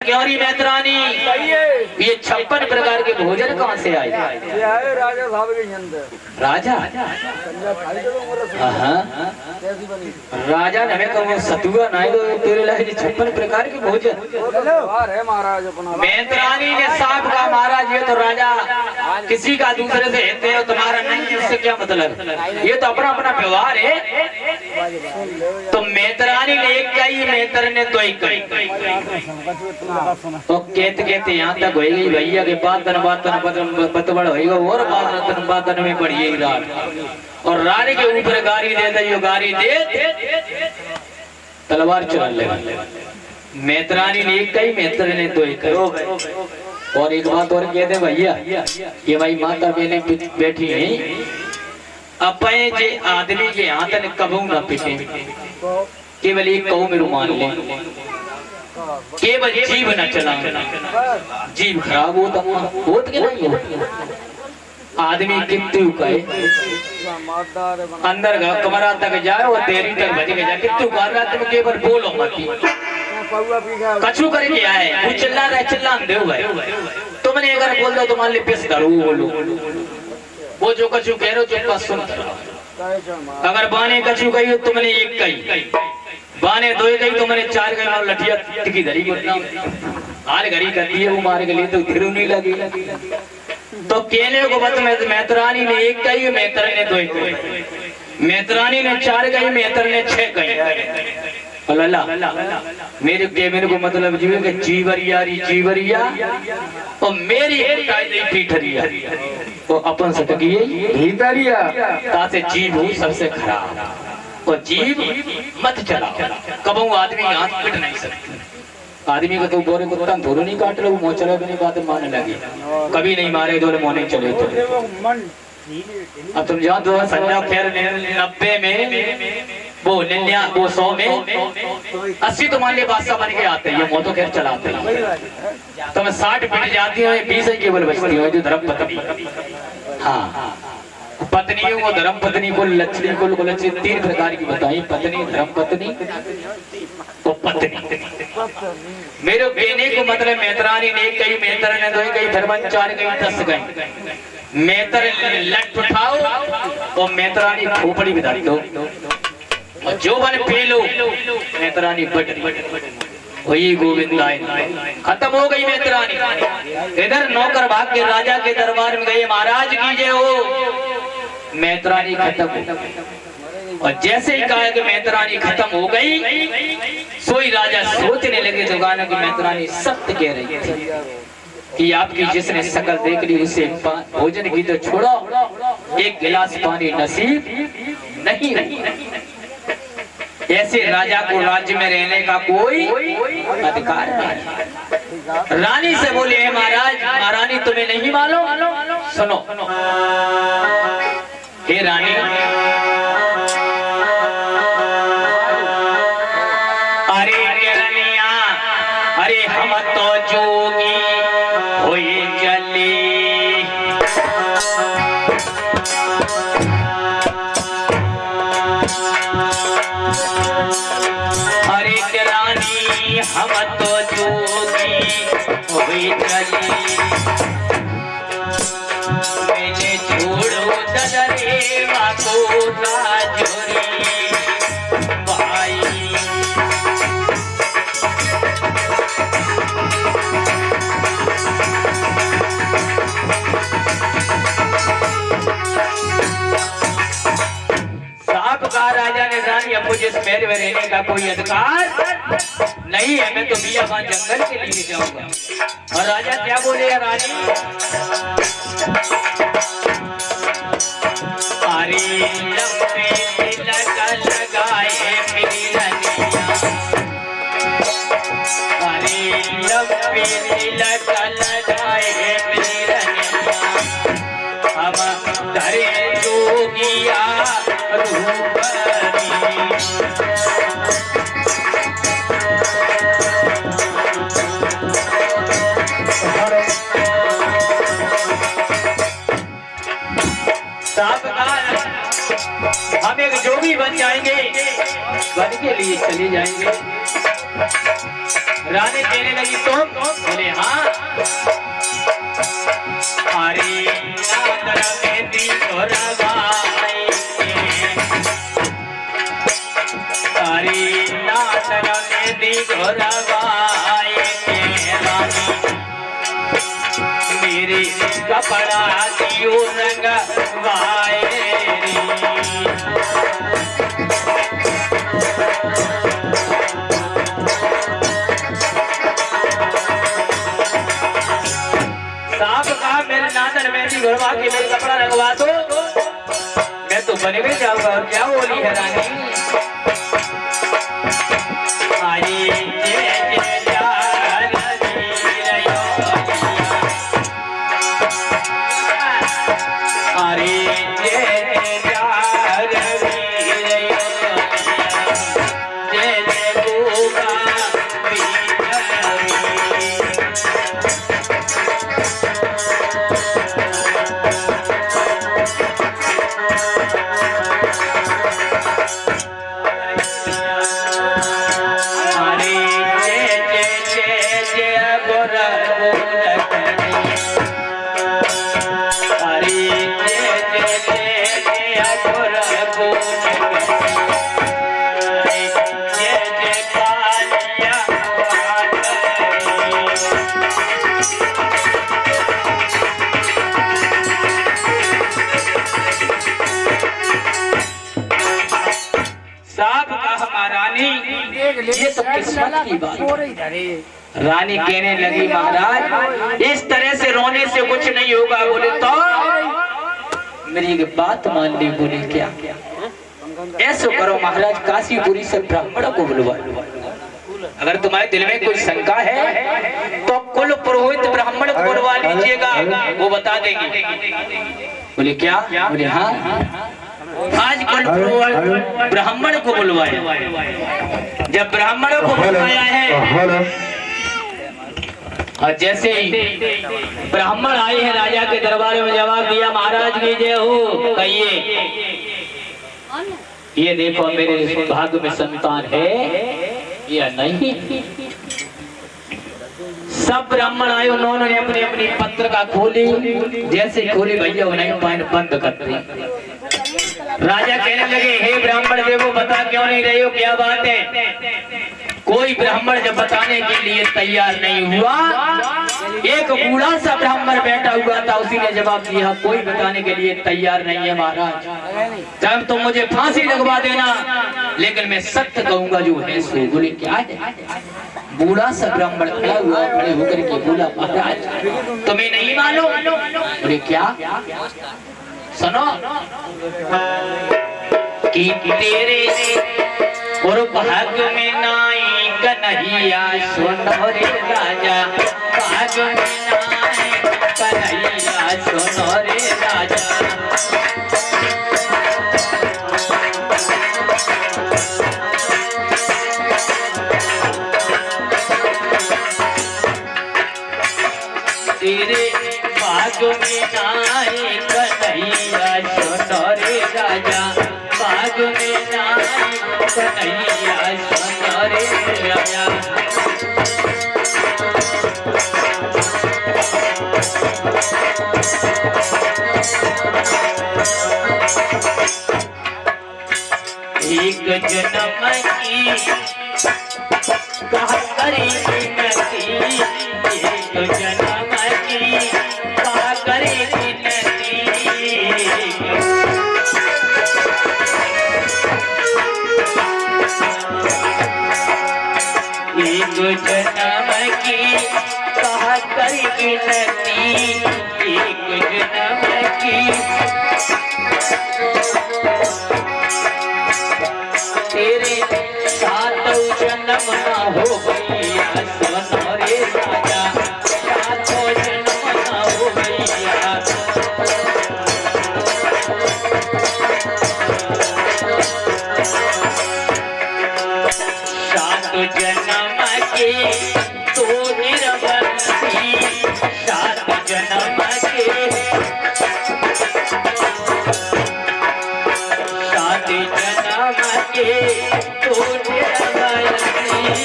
Query मैत्रानी ये 56 प्रकार के भोजन कहाँ से आए? ये आए राजा साहब के अंदर। राजा राजा ने हमें कहो सतुआ नहीं तो तेरे लिए 56 प्रकार के भोजन है महाराज अपना। मैत्रानी ने साहब का महाराज ये तो राजा किसी का दूसरे से हेते हो तुम्हारा नहीं, इससे क्या मतलब? ये तो अपना अपना व्यवहार है। तो मैत्रानी ने एक कही, मैत्र ने तो एक कही। तो कहते कहते यहाँ तक हो गई भैया के बातन बतबड़ होगा और बातन में बढ़िए रात और रानी के ऊपर गाड़ी दे दे, गाड़ी दे तलवार चल ले। मैत्रानी ने एक कही, मैत्र ने तो एक कही। और एक बात और कहते भैया ये भाई माता बहने बैठी है, अपने जे आदमी के हाथ ने कबू ना पिटे, केवल एक कहूँ मेरू मान ले, केवल जीव न चला, जीव खराब होता होत के नहीं होता। आदमी कितु कहे अंदर कमरा तक जाए और देरी तक बज के जाए, कितु कर रहा तुम केवल बोलो मत, कछु करके आए वो चिल्ला रहे चिल्ला दे भाई, तुमने अगर बोल दो तुम्हारे लिए पेश करो बोलो, वो जो कछु कह रहे हो चुप सुन। अगर बाने कछु कही तुमने एक कही, बाने दो कही तुमने चार कही और लठिया टिकी धरी हाल घड़ी कर दिए वो मार के लिए तो फिर नहीं लगी। तो कहने को बत मैत्रानी ने एक कही, मैत्र ने दो कही, मैत्रानी ने चार कही, मैत्र ने 6 कही। अल्लाह मेरे को मतलब जीव के जीवरिया और मेरी पीठरिया तो अपन सटकी भीतरिया तासे जीव हूँ सबसे खराब और जीव मत चलाओ, कबू आदमी हाथ पिट नहीं सकते। आदमी को तो बोरे कुत्ता धोरो नहीं काट लो, मोह चले भी बात मानने लगी, कभी नहीं मारे दो मोह नहीं चले तो। अब तुम जान दो संजय खैर 90 में वो 100 में 80 तुम्हारे लिए बादशाह बन के आते हैं, ये मोह तो खैर चलाते हैं। तुम 60 पिट जाती हो, 20 ही केवल बचती हो जो धर्म पत्नी। हाँ पत्नियों को धर्म पत्नी को लक्ष्मी को लक्ष्मी 3 प्रकार की बताई, पत्नी धर्म पत्नी तो पत्नी। मेरे कहने को मतलब मैत्रानी ने कही, मैत्र ने 2 कही, धर्मन 4 कही, 10 कही। मैत्र लट उठाओ और मैत्रानी खोपड़ी बिधा दो और जो बन पी लो मैत्रानी बट वही गोविंदाय खत्म हो गई मैत्रानी। इधर नौकर भाग के राजा के दरबार में गए, महाराज कीजिए हो। मैत्रानी खत्म हो और जैसे ही कहा कि मैत्रानी खत्म हो गई, सोई राजा सोचने लगे दुकानों की मैत्रानी सत्य कह रही थी कि आपकी जिसने शकल देख ली उसे भोजन की तो छोड़ो, एक गिलास पानी नसीब नहीं रही। ऐसे राजा को राज्य में रहने का कोई अधिकार नहीं। रानी से बोले है महाराज, महारानी तुम्हें नहीं मालूम, सुनो हे रानी, अरे रनिया, अरे हम तो जोगी होए चले, अरे रानी हम तो जोगी होए चले, मैंने छोड़ो दरेवा को राजोरी भाई। साहब का राजा ने रानी अब मुझे इस महल में रहने का कोई अधिकार नहीं है, मैं तो बियाबान जंगल के लिए जाऊंगा। और राजा क्या बोले रानी, अरे लंबे तिलक लगाए मेरी रनिया, अरे लंबे तिलक लगाए मेरी रनिया, हम धरे जोगिया रूपनी। हम एक जोगी बन जाएंगे, बन के लिए चले जाएंगे। रानी कहने लगी तुम? बोले हाँ। अरे नादर मेहंदी गोरवाए अरे नादर मेहंदी गोरवाए रानी मेरे कपड़ा दियो रंगवाए घरवा के मेरे कपड़ा रंगवा दो मैं तो बने में जाऊंगा। क्या बोली है रानी? अरे ये तो किस्मत की बात। रानी कहने लगी महाराज इस तरह से रोने से कुछ नहीं होगा। बोले तो मेरी एक बात मान ली। बोले क्या? ऐसा करो महाराज काशीपुरी से ब्राह्मण को बुलवा। अगर तुम्हारे दिल में कोई शंका है तो कुल पुरोहित ब्राह्मण को बुलवा लीजिएगा, वो बता देंगे। बोले क्या? बोले हाँ। आज कुल ब्राह्मण को बुलवाया। जब ब्राह्मणों को बुलवाया है और जैसे ही ब्राह्मण आए हैं राजा के दरबार में जवाब दिया महाराज की जय हो। कहिए ये देखो मेरे भाग्य में संतान है या नहीं। सब ब्राह्मण आए, उन्होंने अपनी अपनी पत्रिका खोली। जैसे खोली भैया उन्हें बंद कर दी। राजा कहने लगे हे ब्राह्मण देवो बता क्यों नहीं रहे हो? क्या बात है? कोई ब्राह्मण जब बताने के लिए तैयार नहीं हुआ, एक बूढ़ा सा ब्राह्मण बैठा हुआ था, उसी ने जवाब दिया कोई बताने के लिए तैयार नहीं है महाराज। जब तो मुझे फांसी लगवा देना, लेकिन मैं सत्य कहूंगा जो है सो। बोले क्या है? बूढ़ा सा ब्राह्मण खड़ा हुआ, खड़े होकर के बोला महाराज तुम्हें नहीं मालूम? बोले क्या? सुनो कि तेरे और भाग्य में नाई कन्हैया सुनो रे राजा, भाग्य में नाई कन्हैया सुनो रे राजा। तेरे भाग्य में नाई कन्हैया सुनो रे राजा, भाग्य में नाई कन्हैया सुनो रे राजा। एक जन्म की कहा करेगी नती, एक जन्म की कहा करेगी नती। एक जन्म की कहा करेगी नती, एक जन्म की तेरे सातों जन्म ना हो गैया सुनो रे राजा, सातों जन्म ना हो गैया। सात जन्म के तो निरवंशी, सात जन्म के सात जन्म के तो निरवंशी।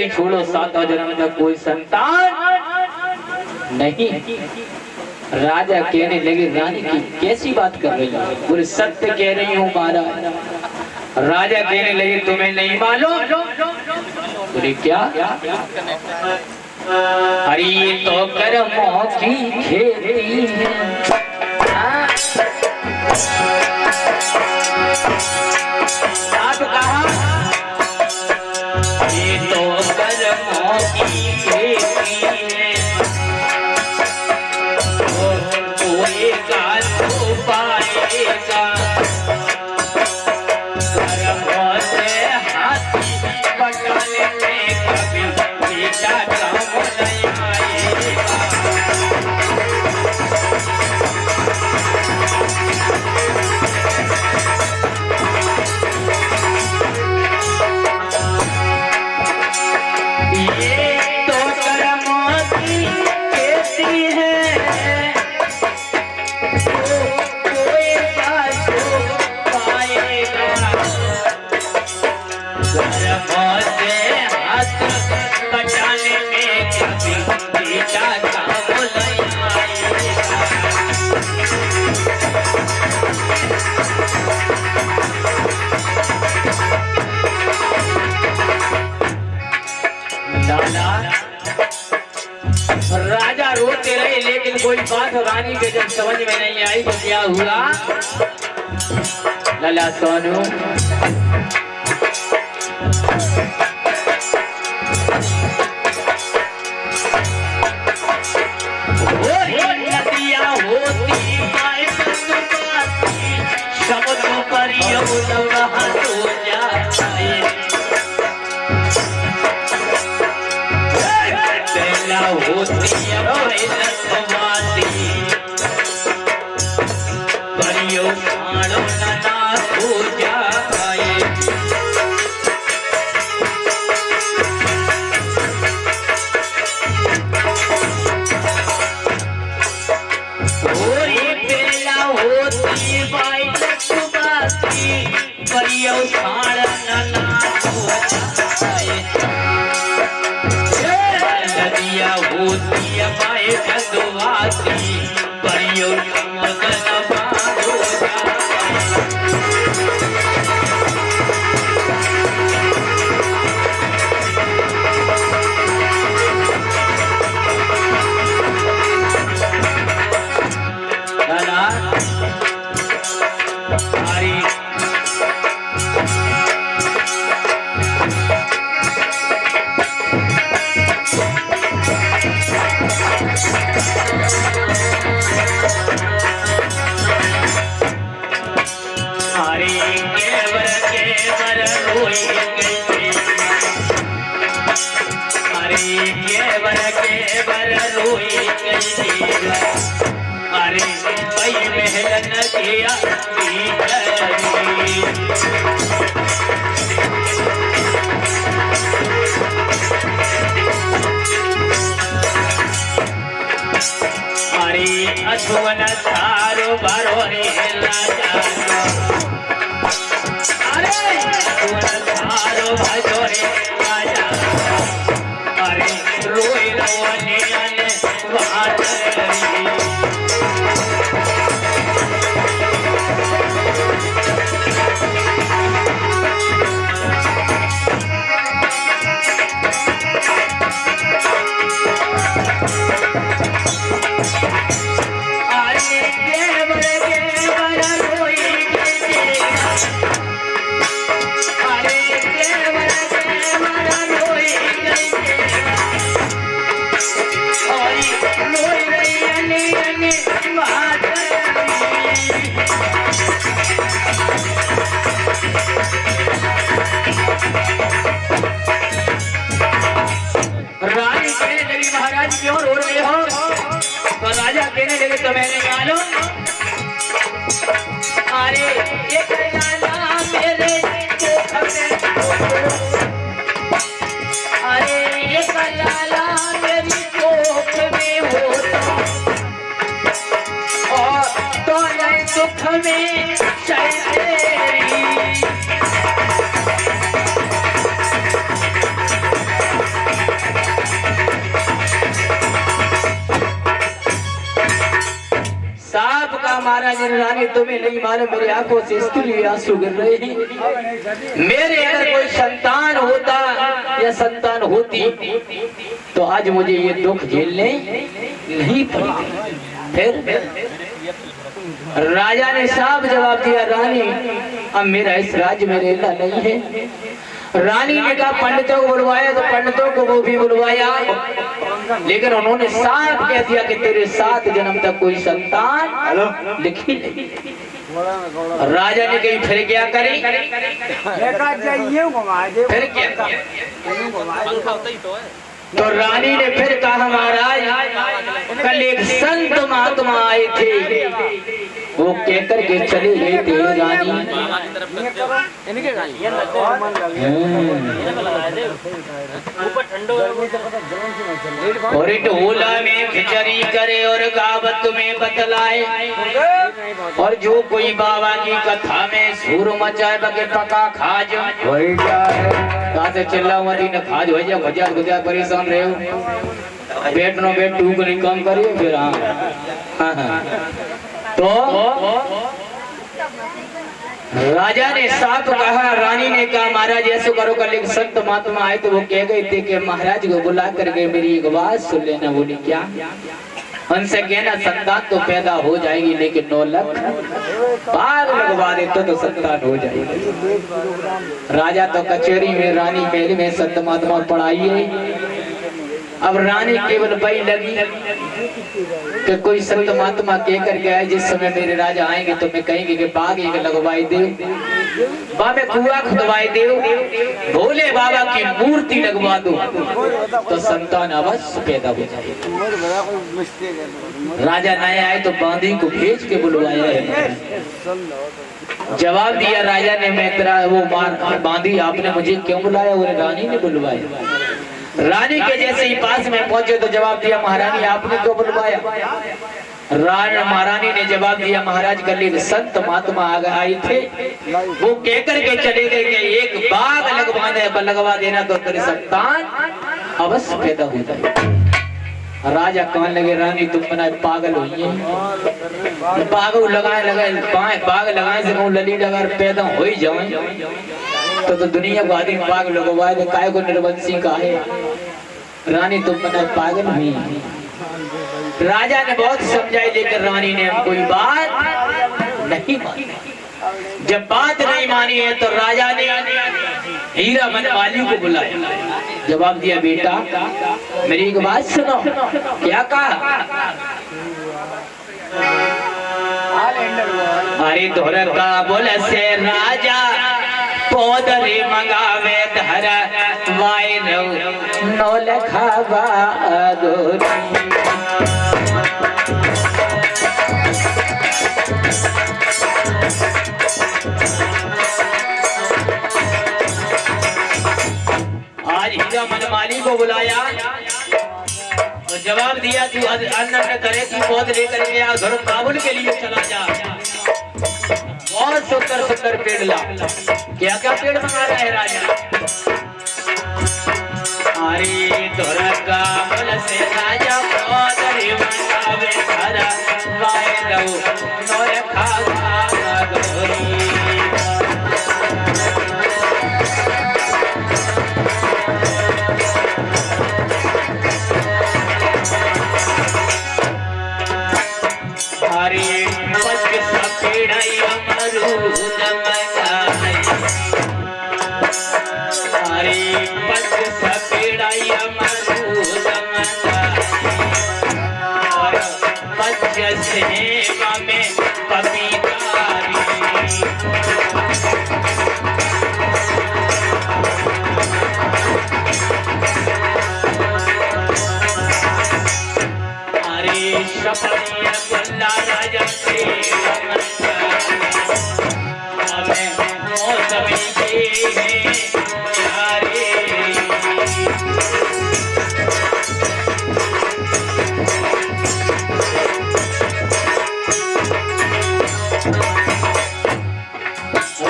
कि छोड़ो 7 जन्म तक कोई संतान नहीं। राजा कहने लगे रानी की कैसी बात कर रही हो? बोले सत्य कह रही हूँ महाराज। राजा कहने लगे तुम्हें नहीं मालूम? बोले क्या? अरे ये तो कर्मों की खेती है। कहा ये तो कर्मों की खेती है, होएगा तो पाएगा। कर्मों से हाथी बटाने में कभी बेटा काम नहीं आएगा। राजा रोते रहे लेकिन कोई बात रानी के जब समझ में नहीं आई तो क्या हुआ? लला सोनू नदियाँ होती समुद्र पर यमुना हो जाए। होती परियो खाणो ना हो जाए। बेला होती बाई परियो खाणो ना हो जाए। नदिया होती पाए बंधुआती परियो मदन बांधो अरे भाई महल न किया अरे अछुवन सारो बारो रे राजा। अरे अछुवन सारो बारो रे राजा। अरे रोए रोने आने बात क्यों रो रहे हो? तो राजा कहने लगे तुम्हें नहीं मालूम? अरे एक लाला मेरे अरे एक लाला मेरी कोख में होता और तो नहीं दुख में तेरी। महाराज रानी तुम्हें नहीं मालूम मेरी आंखों से इसके लिए आंसू गिर रहे हैं। मेरे अगर कोई संतान होता या संतान होती तो आज मुझे ये दुख झेलने नहीं पड़ते। फिर राजा ने साफ जवाब दिया, रानी अब मेरा इस राज्य में रहना नहीं है। रानी ने कहा पंडितों को बुलवाया तो पंडितों को वो भी बुलवाया, लेकिन उन्होंने साफ कह दिया कि तेरे 7 जन्म तक कोई संतान लिखी नहीं। राजा ने कही फिर क्या करी, फिर क्या, तो रानी ने फिर कहा महाराज कल एक संत महात्मा आए थे, वो कहकर के चले गए थे रानी। और ढोला में खिचड़ी करे और गावत में बतलाए, और जो कोई बाबा की कथा में सुर मचाए बगे पका खाज वही क्या है। कहा से चिल्ला मती न खाज हो जा भजा गुजा परेशान रहे हो, पेट नो पेट टूक नहीं काम करिए फिर। हाँ तो राजा ने साफ कहा, रानी ने कहा महाराज ऐसे करो। कल एक संत महात्मा आए तो वो कह गए थे कि महाराज को बुला करके मेरी एक बात सुन लेना। बोली क्या, उनसे कहना संतान तो पैदा हो जाएगी लेकिन 9 लाख बाग लगवा देते तो संतान हो जाएगी। राजा तो कचहरी में रानी महल में संत महात्मा पढ़ाई है। अब रानी केवल वही लगी कि कोई संत महात्मा कह कर गया है जिस समय मेरे राजा आएंगे तो मैं कहेंगे कि बाग एक लगवाई दे, बाबे कुआं खुदवाई दे, भोले बाबा की मूर्ति लगवा दो तो संतान अवश्य पैदा हो जाएगी। राजा नए आए तो बांदी को भेज के बुलवाया है। जवाब दिया राजा ने, मैं तेरा वो बांदी आपने मुझे क्यों बुलाया? और रानी ने बुलवाया। रानी के जैसे ही पास में पहुंचे तो जवाब दिया, महारानी आपने क्यों बुलवाया? महारानी ने जवाब दिया, महाराज कल एक संत महात्मा आए थे, वो कहकर के चले गए कि एक बाग लगवा देना तो तेरे संतान अवश्य पैदा हो जाए। राजा कहने लगे, रानी तुम बना पागल हुई है, बाग लगाए बाग लगाए से लली लगा पैदा हो ही जाए तो दुनिया को आदमी पागल लगवाए तो काय को निर्वंशी का है। रानी तुम बना पागल हुई। राजा ने बहुत समझाई लेकिन रानी ने कोई बात नहीं मानी। जब बात नहीं मानी है तो राजा ने हीरा मनमाली को बुलाया। जवाब दिया, बेटा मेरी एक बात सुनो। क्या कहा? अरे धोर का बोल से राजा पोदरी मंगावे धर वाई नो लखावा गोरी। आज हीरा मनमाली को बुलाया तो जवाब दिया, तू अन्न करे तू पौध लेकर के आ, घर काबुल के लिए चला जा। बहुत सुंदर सुंदर पेड़ ला। क्या क्या पेड़ मंगा रहा है राजा? अरे तोरा का बोल से राजा पोदरी मंगावे धरा वाई नो लखावा गोरी।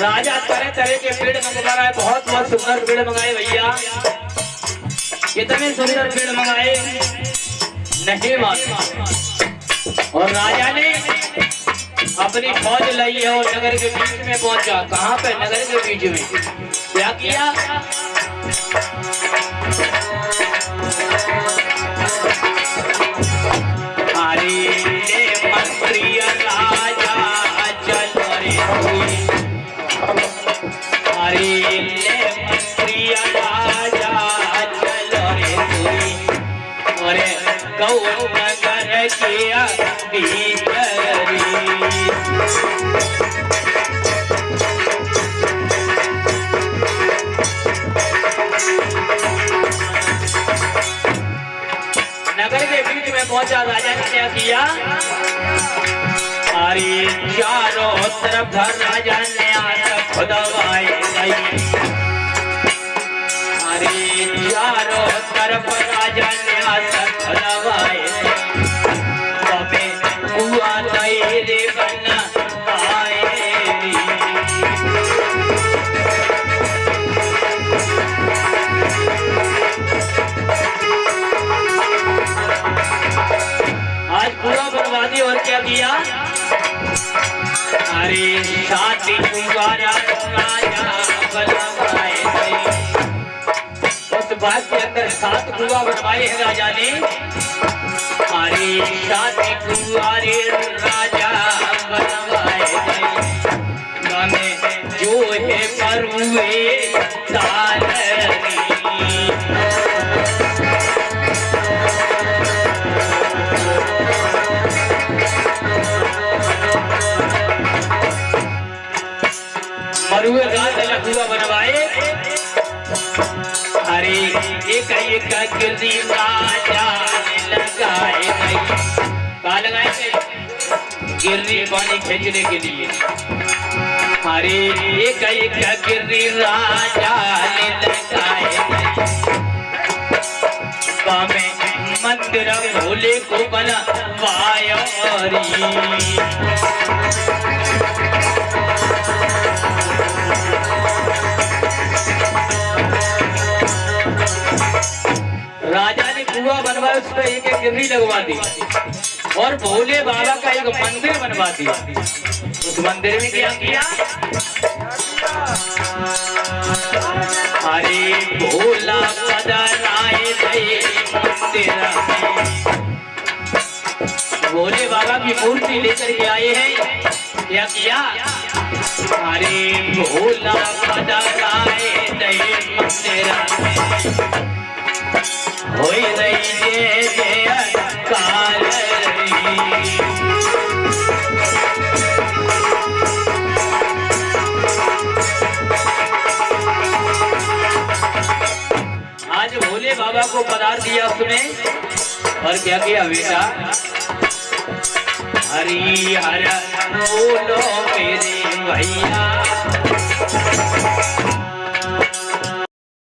राजा तरह तरह के पेड़ मंगवा रहा है। बहुत बहुत सुंदर पेड़ मंगाए भैया, इतने सुंदर पेड़ मंगाए नहीं मालूम। और राजा ने अपनी फौज लाई है और नगर के बीच में पहुंचा। कहाँ पे? नगर के बीच में। क्या किया? अरे मंत्री राजा चलो रे कोई, अरे मंत्री राजा चलो रे कोई, अरे गौ नगर किया भीतरी। नगर के बीच में पहुंचा। राजा ने क्या किया? अरे चारों तरफ राजा ने आकर खुदवाए गई। अरे चारों तरफ राजा ने आकर खुदवाए गई। हुआ नहीं रे बना पाए। आज पूरा बर्बादी। और क्या किया? अरे शादी राजा बनवाए गए। उस बात के अंदर 7 कुआं बनवाए हैं राजा ने। अरे शादी कुआरे राजा बनवाए गए। जो है परुए तालरी। मरुए गाल कुआं बनवाए। अरे एक गिरदी राजा लगाए गई। कहा लगाए थे? गिरदी पानी खींचने के लिए। अरे एक गिरदी राजा ने लगाए गई। मंदिर भोले को बनवाया। राजा ने कुआं बनवाया, उस पर एक गिरनी लगवा दी और भोले बाबा का एक मंदिर बनवा दिया। उस मंदिर में क्या किया? अरे भोला पधराए गए मंदिर में। भोले बाबा की मूर्ति लेकर के आए हैं। क्या किया? अरे भोला पधराए गए मंदिर में। होई रही जय जय कालरी। आज भोले बाबा को पधार दिया उसने और क्या किया बेटा? हरि हर बोलो मेरे भैया।